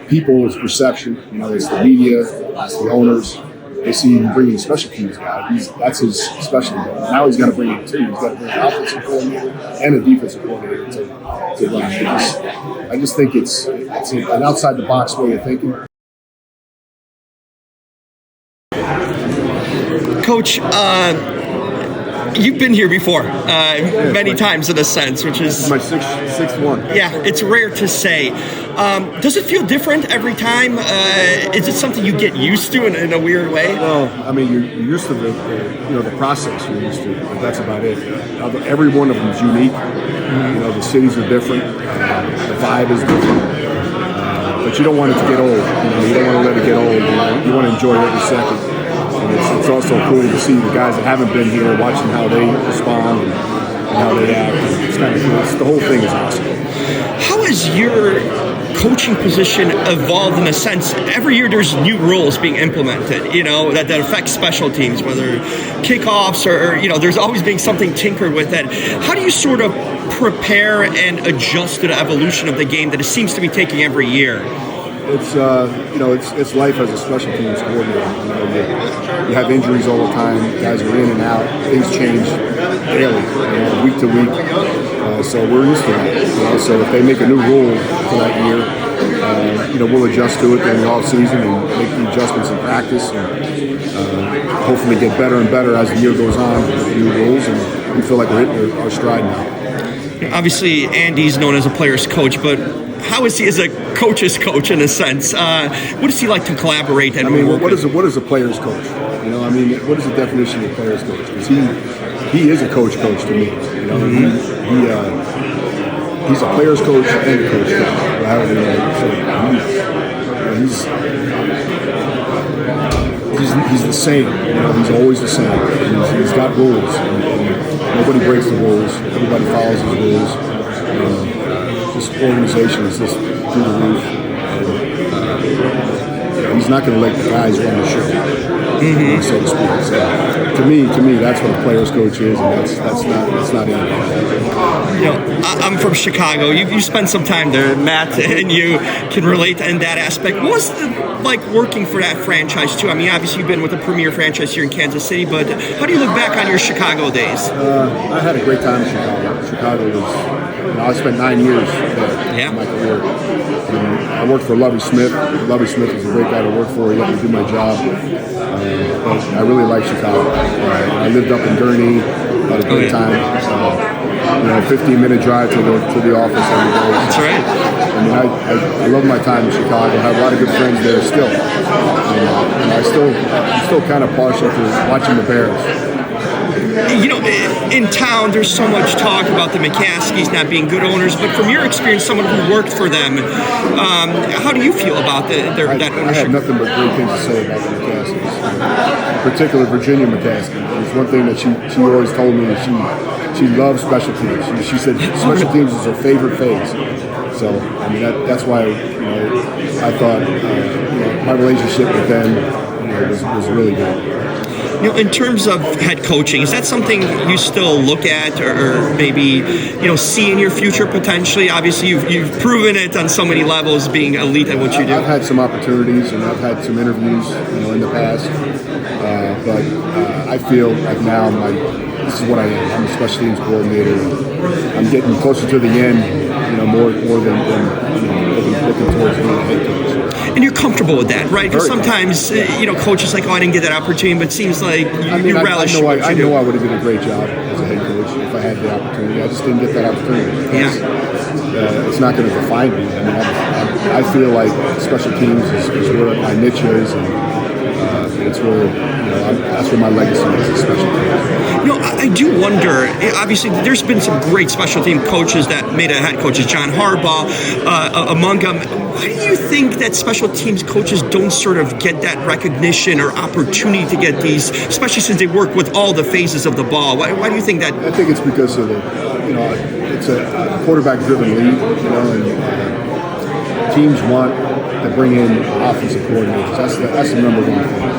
people, it's perception. It's the media, it's the owners. They see him bringing a special teams guy. That's his specialty. Now he's got to bring in two. He's got to bring an offensive coordinator and a defensive coordinator to run. I just think it's an outside the box way of thinking. Coach, you've been here before many times in a sense, which is my sixth one. Yeah, it's rare to say. Does it feel different every time? Is it something you get used to in a weird way? Well, I mean, you're used to the process. You're used to, but that's about it. Every one of them is unique. The cities are different. The vibe is different. But you don't want it to get old. You don't want to let it get old. You want to enjoy every second. And it's also cool to see the guys that haven't been here, watching how they respond and how they act. It's kind of cool. The whole thing is awesome. How has your coaching position evolved in a sense? Every year there's new rules being implemented, that affect special teams, whether kickoffs or there's always being something tinkered with it. How do you sort of prepare and adjust to the evolution of the game that it seems to be taking every year? It's it's life as a special teams coordinator. You have injuries all the time. Guys are in and out. Things change daily, week to week. So we're used to that. So if they make a new rule for that year, we'll adjust to it during the off season and make the adjustments in practice, and hopefully get better and better as the year goes on with the new rules. And we feel like we're hitting our stride now. Obviously, Andy's known as a player's coach, but how is he as a coach's coach in a sense? What does he like to collaborate and work what is a player's coach? What is the definition of a player's coach? Because he is a coach to me. He's a player's coach and a coach. He's the same. He's always the same. He's got rules. Nobody breaks the rules. Everybody follows his rules. This organization is just through the roof. He's not going to let the guys run the show, so to speak. So, to me, that's what a player's coach is, and that's not it. I'm from Chicago. You spent some time there, Matt, and you can relate in that aspect. What was it like working for that franchise too? I mean, obviously you've been with a premier franchise here in Kansas City, but how do you look back on your Chicago days? I had a great time in Chicago. Chicago was. I spent 9 years there in my career. I worked for Lovie Smith. Lovie Smith was a great guy to work for. He let me do my job. But I really like Chicago. I lived up in Gurnee. Had a great time. 15-minute drive to the office every day. That's right. I love my time in Chicago. I have a lot of good friends there still. I'm still kind of partial to watching the Bears. In town, there's so much talk about the McCaskies not being good owners, but from your experience, someone who worked for them, how do you feel about that ownership? I have nothing but great things to say about the McCaskies. In particular, Virginia McCaskey. There's one thing that she always told me that she loves special teams. She said special teams is her favorite phase. So, that's why I thought my relationship with them was really good. In terms of head coaching, is that something you still look at or maybe see in your future potentially? Obviously, you've proven it on so many levels, being elite at what you do. I've had some opportunities and I've had some interviews, in the past, but I feel like now this is what I am. I'm a special teams coordinator. I'm getting closer to the end, more than looking towards being a head coach. And you're comfortable with that, right? Because sometimes, coaches like, I didn't get that opportunity, but it seems like you relish what you do. I know I would have been a great job as a head coach if I had the opportunity. I just didn't get that opportunity. It's not going to define me. I feel like special teams is where my niche is, and it's where that's where my legacy is, special teams. I do wonder, obviously, there's been some great special team coaches that made it head coaches, John Harbaugh among them. Why do you think that special teams coaches don't sort of get that recognition or opportunity to get these, especially since they work with all the phases of the ball? Why do you think that? I think it's because of it's a quarterback-driven league, and teams want to bring in offensive coordinators. That's the number one thing.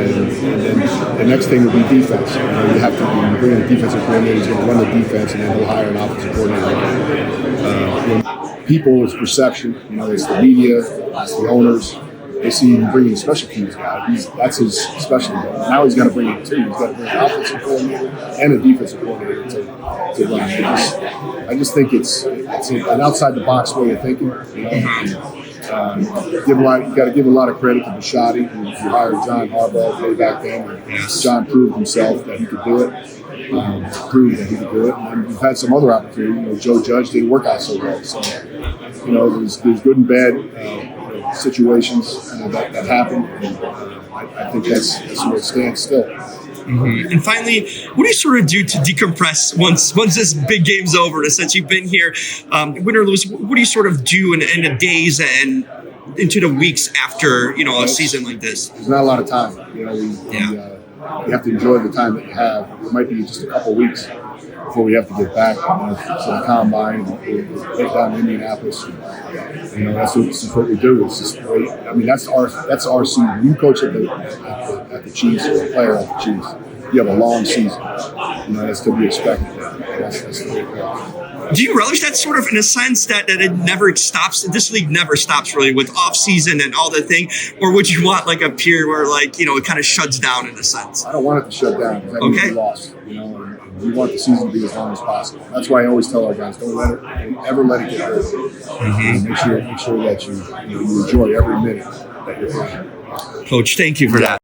And then the next thing would be defense. You have to bring in a defensive coordinator who's going to run the defense, and then he'll hire an offensive coordinator. People, it's perception. It's the media, the owners. They see him bringing special teams guy. That's his specialty. Now he's got to bring in two. He's got to bring an offensive coordinator and a defensive coordinator to run. I just think it's an outside the box way of thinking. You know? You got to give a lot of credit to Bisciotti, who hired John Harbaugh way back then. Yes. John proved himself that he could do it. Proved that he could do it. And we've had some other opportunities. You know, Joe Judge didn't work out so well. So, you know, there's good and bad situations that happen. And, I think that's where it stands still. Mm-hmm. And finally, what do you sort of do to decompress once this big game's over? Since you've been here, win or lose, what do you sort of do in the days and into the weeks after a season like this? There's not a lot of time. You know, you have to enjoy the time that you have. It might be just a couple weeks before we have to get back to the combine and take down Indianapolis. You know, that's what we do. It's just great. I mean, that's our season. You coach at the Chiefs or a player at the Chiefs, you have a long season. You know, that's to be expected. That's the way it goes. Do you relish that sort of in a sense that it never stops? This league never stops really with off season and all the thing, or would you want like a period where it kind of shuts down in a sense? I don't want it to shut down because that means we lost. You know, and we want the season to be as long as possible. That's why I always tell our guys, don't ever let it get hurt. Mm-hmm. Make sure that you enjoy every minute that you're playing. Coach, thank you for that.